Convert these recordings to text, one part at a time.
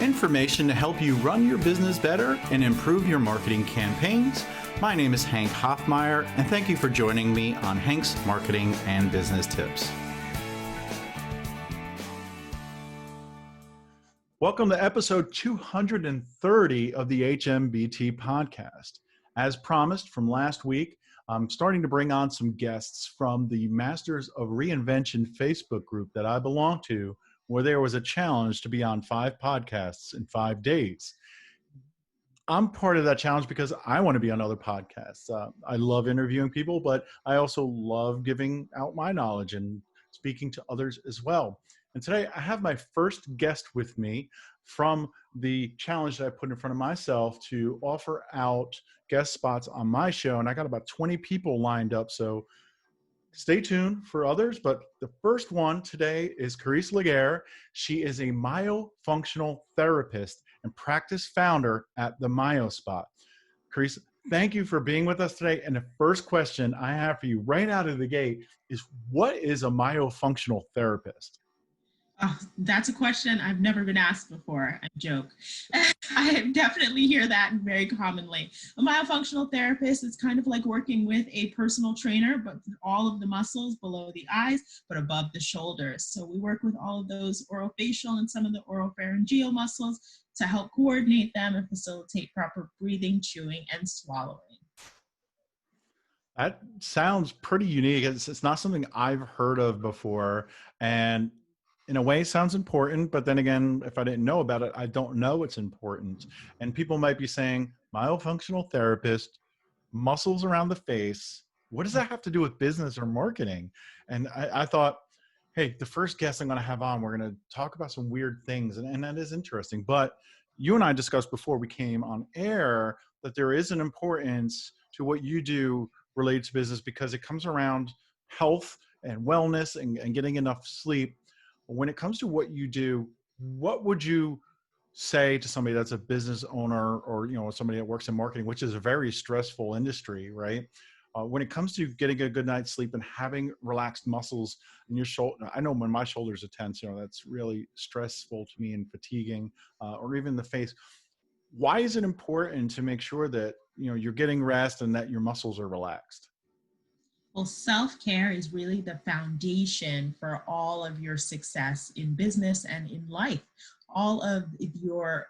Information to help you run your business better and improve your marketing campaigns. My name is Hank Hoffmeier, and thank you for joining me on Hank's Marketing and Business Tips. Welcome to episode 230 of the HMBT podcast. As promised from last week, I'm starting to bring on some guests from the Masters of Reinvention Facebook group that I belong to, where there was a challenge to be on 5 podcasts in 5 days. I'm part of that challenge because I want to be on other podcasts. I love interviewing people, but I also love giving out my knowledge and speaking to others as well. And today I have my first guest with me from the challenge that I put in front of myself to offer out guest spots on my show. And I got about 20 people lined up. So stay tuned for others. But the first one today is Karese Laguerre. She is a myofunctional therapist and practice founder at the Myo Spot. Karese, thank you for being with us today. And the first question I have for you right out of the gate is, what is a myofunctional therapist? Oh, that's a question I've never been asked before. I joke. I definitely hear that very commonly. A myofunctional therapist is kind of like working with a personal trainer, but for all of the muscles below the eyes, but above the shoulders. So we work with all of those orofacial and some of the oropharyngeal muscles to help coordinate them and facilitate proper breathing, chewing, and swallowing. That sounds pretty unique. It's not something I've heard of before. And in a way, sounds important, but then again, if I didn't know about it, I don't know it's important. And people might be saying, myofunctional therapist, muscles around the face, what does that have to do with business or marketing? And I thought, hey, the first guest I'm going to have on, we're going to talk about some weird things, and that is interesting. But you and I discussed before we came on air that there is an importance to what you do related to business because it comes around health and wellness and getting enough sleep. When it comes to what you do, what would you say to somebody that's a business owner or, somebody that works in marketing, which is a very stressful industry, right? When it comes to getting a good night's sleep and having relaxed muscles in your shoulder, I know when my shoulders are tense, that's really stressful to me and fatiguing, or even the face. Why is it important to make sure that, you're getting rest and that your muscles are relaxed? Well, self-care is really the foundation for all of your success in business and in life. All of your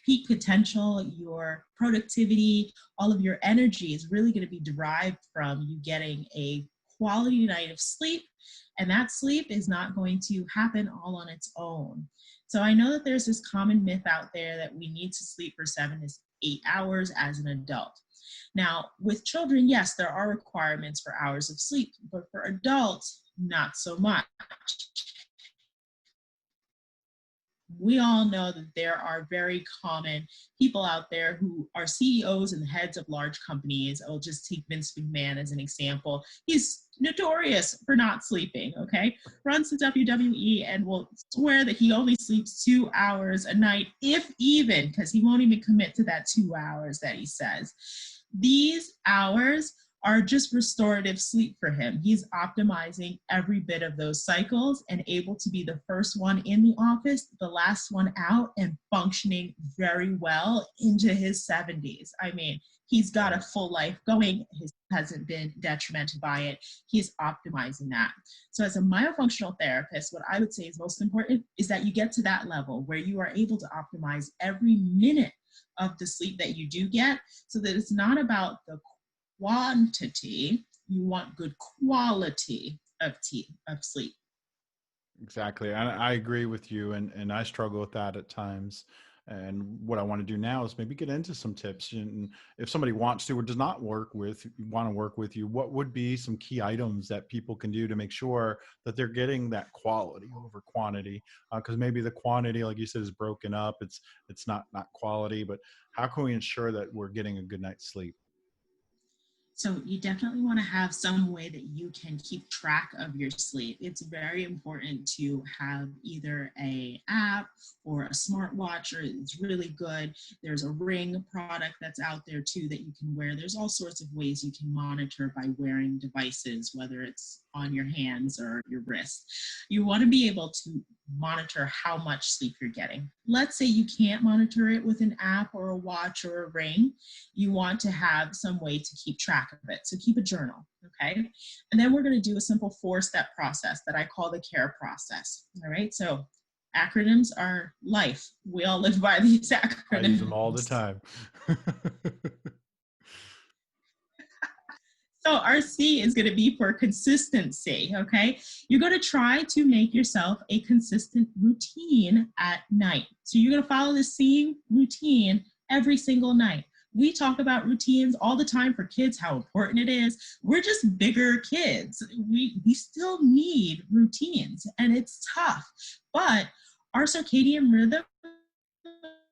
peak potential, your productivity, all of your energy is really going to be derived from you getting a quality night of sleep. And that sleep is not going to happen all on its own. So I know that there's this common myth out there that we need to sleep for 7 to 8 hours as an adult. Now, with children, yes, there are requirements for hours of sleep, but for adults, not so much. We all know that there are very common people out there who are CEOs and heads of large companies. I'll just take Vince McMahon as an example. He's notorious for not sleeping, okay? Runs the WWE and will swear that he only sleeps 2 hours a night, if even, because he won't even commit to that 2 hours that he says. These hours are just restorative sleep for him. He's optimizing every bit of those cycles and able to be the first one in the office, the last one out, and functioning very well into his 70s. I mean, he's got a full life going. He hasn't been detrimented by it. He's optimizing that. So as a myofunctional therapist, what I would say is most important is that you get to that level where you are able to optimize every minute of the sleep that you do get, so that it's not about the quantity, you want good quality of sleep. Exactly. I agree with you. And I struggle with that at times. And what I want to do now is maybe get into some tips. And if somebody wants to or does not want to work with you, what would be some key items that people can do to make sure that they're getting that quality over quantity? Because maybe the quantity, like you said, is broken up. It's not quality, but how can we ensure that we're getting a good night's sleep? So you definitely want to have some way that you can keep track of your sleep. It's very important to have either an app or a smartwatch, or it's really good. There's a Ring product that's out there too that you can wear. There's all sorts of ways you can monitor by wearing devices, whether it's on your hands or your wrist. You want to be able to monitor how much sleep you're getting. Let's say you can't monitor it with an app or a watch or a ring. You want to have some way to keep track of it. So keep a journal, okay? And then we're going to do a simple 4-step process that I call the C.A.R.E process, all right? So acronyms are life. We all live by these acronyms. I use them all the time. So our C is going to be for consistency, okay? You're going to try to make yourself a consistent routine at night. So you're going to follow the same routine every single night. We talk about routines all the time for kids, how important it is. We're just bigger kids. We still need routines, and it's tough. But our circadian rhythm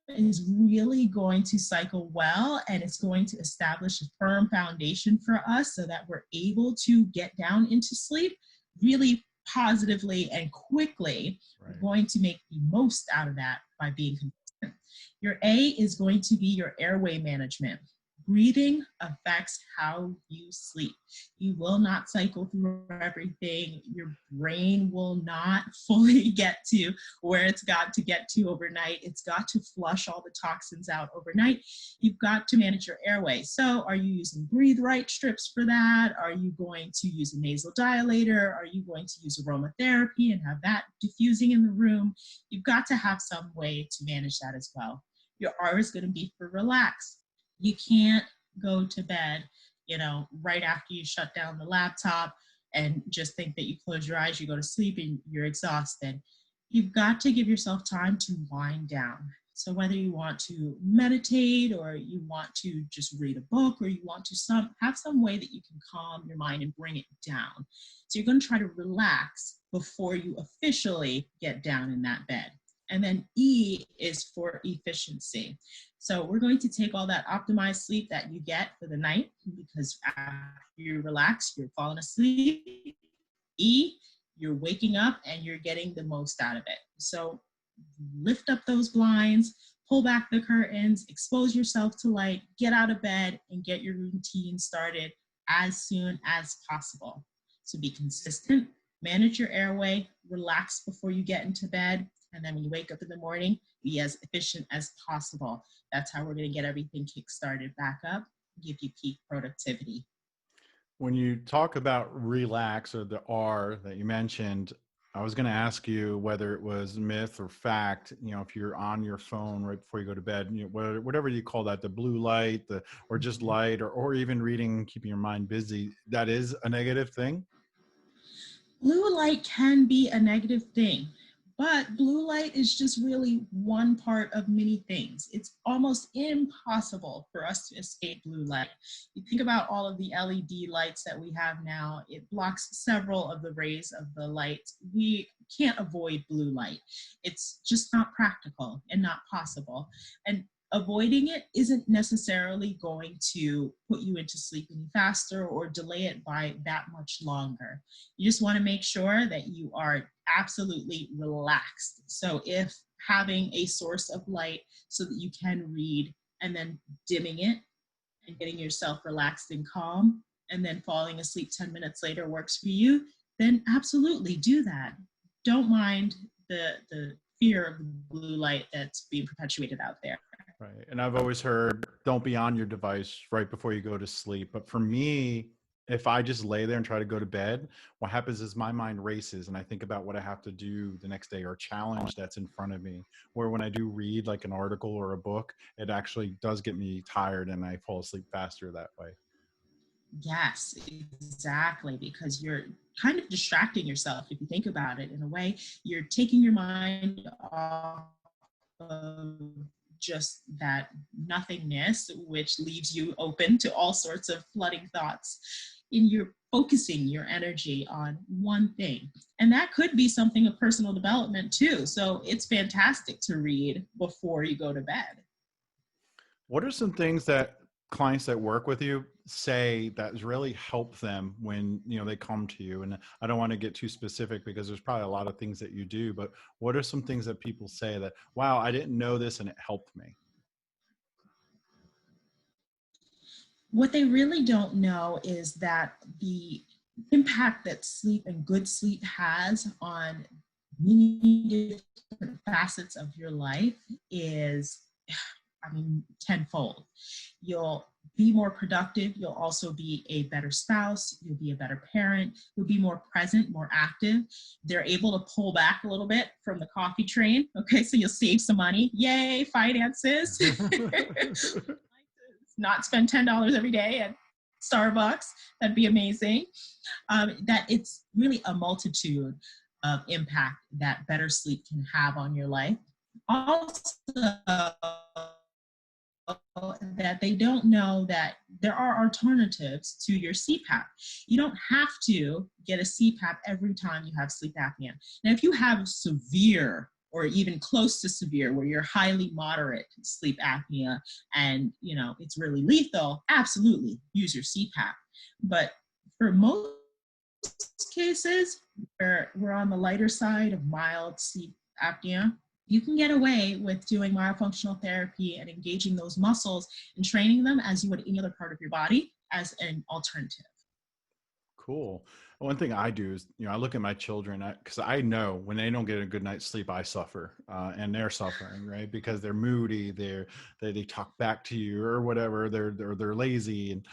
is really going to cycle well, and it's going to establish a firm foundation for us so that we're able to get down into sleep really positively and quickly. Right. We're going to make the most out of that by being consistent. Your A is going to be your airway management. Breathing affects how you sleep. You will not cycle through everything. Your brain will not fully get to where it's got to get to overnight. It's got to flush all the toxins out overnight. You've got to manage your airway. So are you using Breathe Right strips for that? Are you going to use a nasal dilator? Are you going to use aromatherapy and have that diffusing in the room? You've got to have some way to manage that as well. Your R is going to be for relax. You can't go to bed, right after you shut down the laptop and just think that you close your eyes, you go to sleep and you're exhausted. You've got to give yourself time to wind down. So whether you want to meditate or you want to just read a book or you want to have some way that you can calm your mind and bring it down. So you're going to try to relax before you officially get down in that bed. And then E is for efficiency. So we're going to take all that optimized sleep that you get for the night, because after you relax, you're falling asleep. E, you're waking up and you're getting the most out of it. So lift up those blinds, pull back the curtains, expose yourself to light, get out of bed and get your routine started as soon as possible. So be consistent, manage your airway, relax before you get into bed. And then when you wake up in the morning, be as efficient as possible. That's how we're going to get everything kick-started back up, give you peak productivity. When you talk about relax, or the R that you mentioned, I was going to ask you whether it was myth or fact, if you're on your phone right before you go to bed, whatever you call that, the blue light, or just light, or even reading, keeping your mind busy, that is a negative thing? Blue light can be a negative thing, but blue light is just really one part of many things. It's almost impossible for us to escape blue light. You think about all of the LED lights that we have now, it blocks several of the rays of the light. We can't avoid blue light. It's just not practical and not possible. And avoiding it isn't necessarily going to put you into sleep any faster or delay it by that much longer. You just want to make sure that you are absolutely relaxed. So if having a source of light so that you can read and then dimming it and getting yourself relaxed and calm and then falling asleep 10 minutes later works for you, then absolutely do that. Don't mind the fear of the blue light that's being perpetuated out there. Right. And I've always heard, don't be on your device right before you go to sleep. But for me, if I just lay there and try to go to bed, what happens is my mind races and I think about what I have to do the next day or a challenge that's in front of me. Where when I do read like an article or a book, it actually does get me tired and I fall asleep faster that way. Yes, exactly, because you're kind of distracting yourself. If you think about it in a way, you're taking your mind off of just that nothingness, which leaves you open to all sorts of flooding thoughts. And you're focusing your energy on one thing. And that could be something of personal development too. So it's fantastic to read before you go to bed. What are some things that clients that work with you say that has really helped them when they come to you? And I don't want to get too specific because there's probably a lot of things that you do, but what are some things that people say that, wow, I didn't know this and it helped me? What they really don't know is that the impact that sleep and good sleep has on many different facets of your life is, I mean, tenfold. You'll be more productive. You'll also be a better spouse. You'll be a better parent. You'll be more present, more active. They're able to pull back a little bit from the coffee train. Okay, so you'll save some money. Yay, finances. Not spend $10 every day at Starbucks. That'd be amazing. That it's really a multitude of impact that better sleep can have on your life. Also, that they don't know that there are alternatives to your CPAP. You don't have to get a CPAP every time you have sleep apnea. Now, if you have severe or even close to severe, where you're highly moderate sleep apnea and it's really lethal, absolutely use your CPAP. But for most cases where we're on the lighter side of mild sleep apnea, you can get away with doing myofunctional therapy and engaging those muscles and training them as you would any other part of your body as an alternative. Cool. One thing I do is, I look at my children because I know when they don't get a good night's sleep, I suffer, and they're suffering, right? Because they're moody, they talk back to you or whatever. They're lazy, and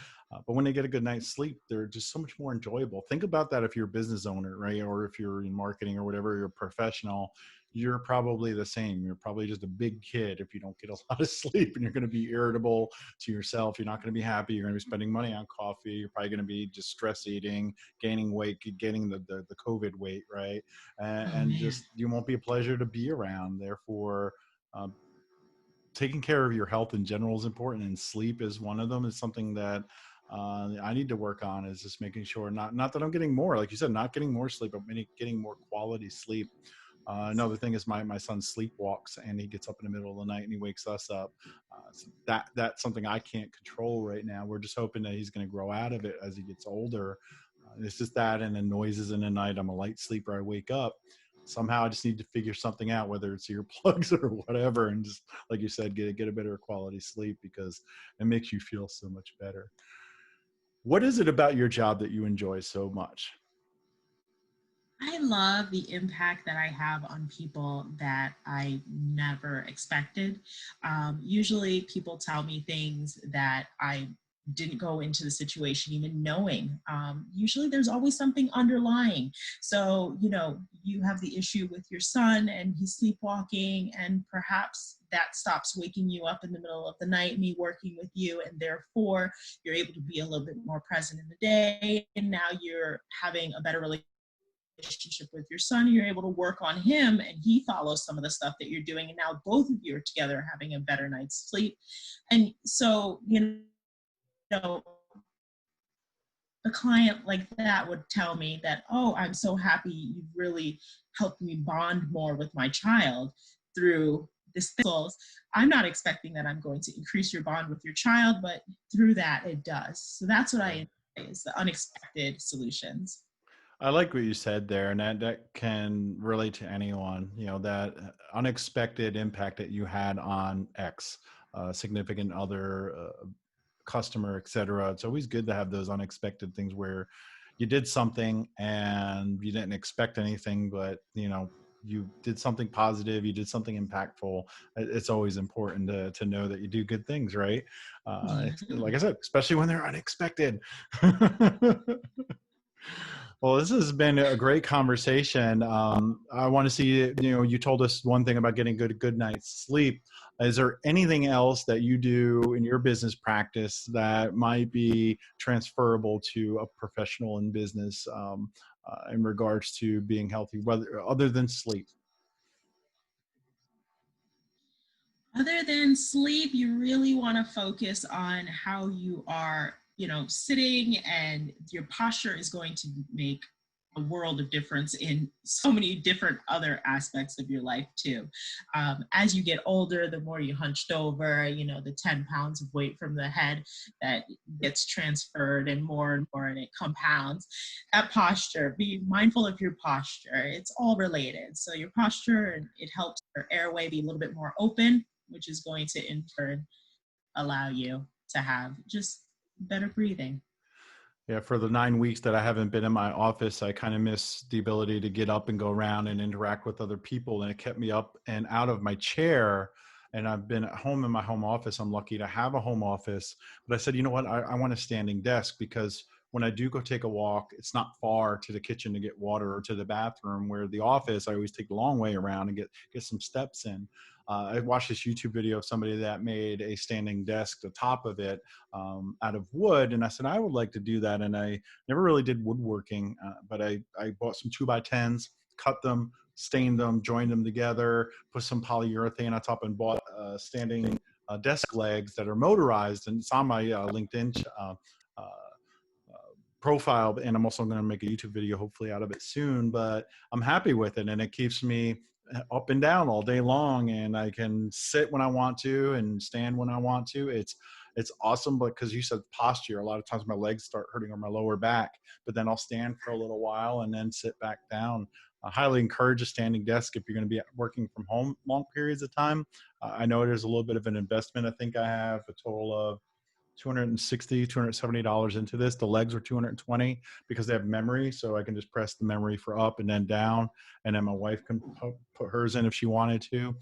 but when they get a good night's sleep, they're just so much more enjoyable. Think about that if you're a business owner, right? Or if you're in marketing or whatever, you're a professional. You're probably the same. You're probably just a big kid if you don't get a lot of sleep, and you're going to be irritable to yourself. You're not going to be happy. You're going to be spending money on coffee. You're probably going to be just stress eating, gaining weight, getting the COVID weight, right? Oh And man. just, you won't be a pleasure to be around. Therefore, um, taking care of your health in general is important, and sleep is one of them. Is something that I need to work on, is just making sure, not that I'm getting more, like you said, not getting more sleep, but getting more quality sleep. Another thing is my son sleepwalks, and he gets up in the middle of the night and he wakes us up. So that's something I can't control right now. We're just hoping that he's going to grow out of it as he gets older. It's just that, and the noises in the night. I'm a light sleeper. I wake up. Somehow I just need to figure something out, whether it's earplugs or whatever, and just, like you said, get a better quality sleep, because it makes you feel so much better. What is it about your job that you enjoy so much? I love the impact that I have on people that I never expected. Usually people tell me things that I didn't go into the situation even knowing. Usually there's always something underlying. So, you have the issue with your son and he's sleepwalking, and perhaps that stops waking you up in the middle of the night, me working with you, and therefore you're able to be a little bit more present in the day. And now you're having a better relationship with your son. You're able to work on him and he follows some of the stuff that you're doing. And now both of you are together having a better night's sleep. And so, know, a client like that would tell me that, oh, I'm so happy you've really helped me bond more with my child through this. I'm not expecting that I'm going to increase your bond with your child, but through that it does. So that's what I enjoy, is the unexpected solutions. I like what you said there, and that can relate to anyone. That unexpected impact that you had on X, significant other, customer, etc. It's always good to have those unexpected things where you did something and you didn't expect anything, but you did something positive, you did something impactful. It's always important to know that you do good things, right? Yeah. Like I said, especially when they're unexpected. Well, this has been a great conversation. I want to see, you told us one thing about getting good night's sleep. Is there anything else that you do in your business practice that might be transferable to a professional in business, in regards to being healthy, whether other than sleep? Other than sleep, you really want to focus on how you are, sitting, and your posture is going to make a world of difference in so many different other aspects of your life too. As you get older, the more you hunched over, the 10 pounds of weight from the head that gets transferred and more, and it compounds. That posture, be mindful of your posture. It's all related. So your posture, it helps your airway be a little bit more open, which is going to in turn allow you to have just better breathing. Yeah, for the 9 weeks that I haven't been in my office, I kind of miss the ability to get up and go around and interact with other people. And it kept me up and out of my chair. And I've been at home in my home office. I'm lucky to have a home office. But I said, you know what? I want a standing desk because when I do go take a walk, it's not far to the kitchen to get water or to the bathroom, where the office, I always take the long way around and get some steps in. I watched this YouTube video of somebody that made a standing desk, the top of it, out of wood. And I said, I would like to do that. And I never really did woodworking, but I bought some 2x10s, cut them, stained them, joined them together, put some polyurethane on top, and bought standing desk legs that are motorized. And it's on my LinkedIn uh, profile. And I'm also going to make a YouTube video hopefully out of it soon, but I'm happy with it. And it keeps me up and down all day long, and I can sit when I want to and stand when I want to. It's awesome, but because you said posture, a lot of times my legs start hurting on my lower back, but then I'll stand for a little while and then sit back down. I highly encourage a standing desk if you're going to be working from home long periods of time. I know there's a little bit of an investment. I think I have a total of $270 into this. The legs are 220 because they have memory. So I can just press the memory for up and then down. And then my wife can put hers in if she wanted to.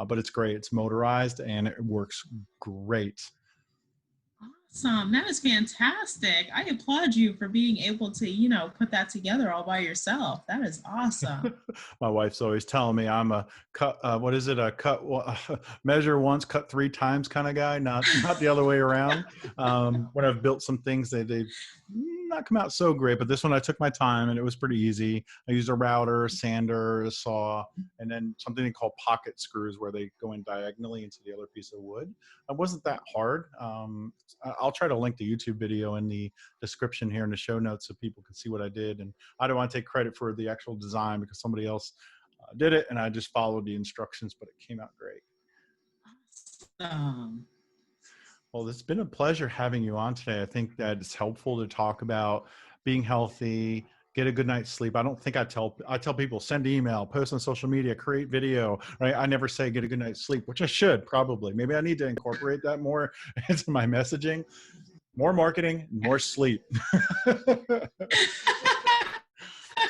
But it's great. It's motorized and it works great. Awesome. That is fantastic. I applaud you for being able to, put that together all by yourself. That is awesome. My wife's always telling me I'm a cut, what is it? A cut, measure once, cut 3 times kind of guy, not the other way around. When I've built some things, they've not come out so great, but this one I took my time and it was pretty easy. I used a router, a sander, a saw, and then something they call pocket screws where they go in diagonally into the other piece of wood. It wasn't that hard. I'll try to link the YouTube video in the description here in the show notes so people can see what I did. And I don't want to take credit for the actual design because somebody else did it and I just followed the instructions, but it came out great. Awesome. Well, it's been a pleasure having you on today. I think that it's helpful to talk about being healthy, get a good night's sleep. I don't think I tell people send email, post on social media, create video, right? I never say get a good night's sleep, which I should probably. Maybe I need to incorporate that more into my messaging. More marketing, more sleep. Because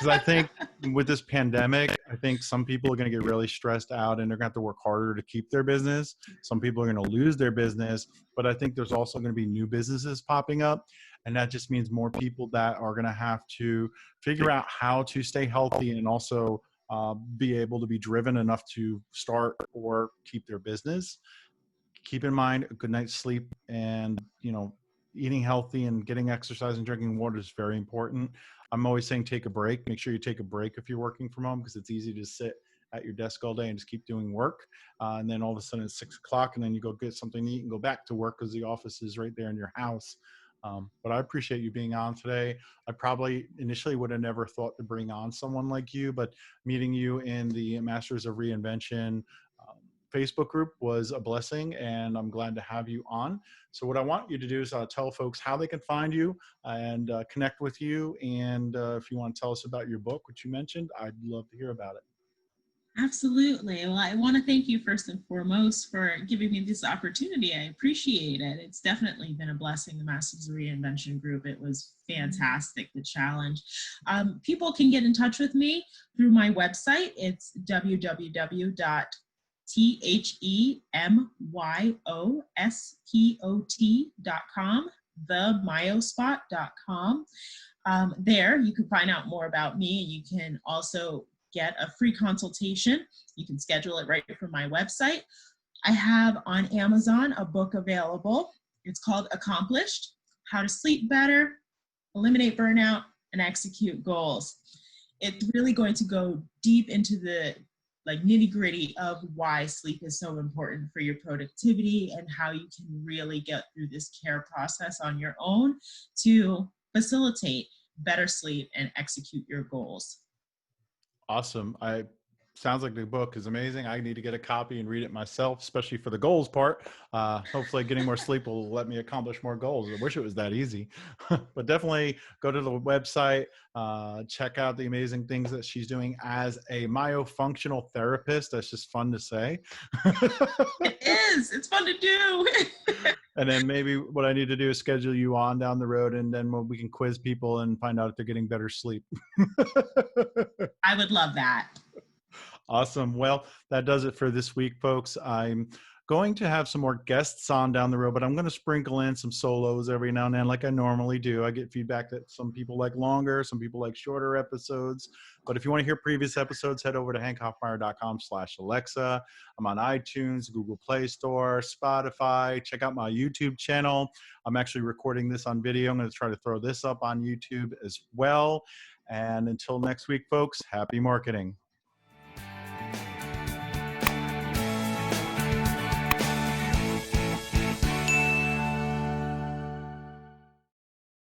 I think with this pandemic, I think some people are going to get really stressed out and they're going to have to work harder to keep their business. Some people are going to lose their business, but I think there's also going to be new businesses popping up. And that just means more people that are going to have to figure out how to stay healthy and also be able to be driven enough to start or keep their business. Keep in mind a good night's sleep and, eating healthy and getting exercise and drinking water is very important. I'm always saying take a break. Make sure you take a break if you're working from home because it's easy to sit at your desk all day and just keep doing work. And then all of a sudden it's 6 o'clock and then you go get something to eat and go back to work because the office is right there in your house. But I appreciate you being on today. I probably initially would have never thought to bring on someone like you, but meeting you in the Masters of Reinvention Facebook group was a blessing, and I'm glad to have you on. So what I want you to do is tell folks how they can find you and connect with you. And if you want to tell us about your book, which you mentioned, I'd love to hear about it. Absolutely. Well, I want to thank you first and foremost for giving me this opportunity. I appreciate it. It's definitely been a blessing, the Masters of Reinvention group. It was fantastic, the challenge. People can get in touch with me through my website. It's www.themyospot.com, themyospot.com. There you can find out more about me, and you can also get a free consultation. You can schedule it right from my website. I have on Amazon a book available. It's called Accomplished: How to Sleep Better, Eliminate Burnout, and Execute Goals. It's really going to go deep into the nitty-gritty of why sleep is so important for your productivity and how you can really get through this care process on your own to facilitate better sleep and execute your goals. Awesome. Sounds like the book is amazing. I need to get a copy and read it myself, especially for the goals part. Hopefully getting more sleep will let me accomplish more goals. I wish it was that easy, but definitely go to the website, check out the amazing things that she's doing as a myofunctional therapist. That's just fun to say. It is. It's fun to do. And then maybe what I need to do is schedule you on down the road, and then we can quiz people and find out if they're getting better sleep. I would love that. Awesome. Well, that does it for this week, folks. I'm going to have some more guests on down the road, but I'm going to sprinkle in some solos every now and then, like I normally do. I get feedback that some people like longer, some people like shorter episodes. But if you want to hear previous episodes, head over to hankhoffmeier.com/Alexa. I'm on iTunes, Google Play Store, Spotify. Check out my YouTube channel. I'm actually recording this on video. I'm going to try to throw this up on YouTube as well. And until next week, folks, happy marketing.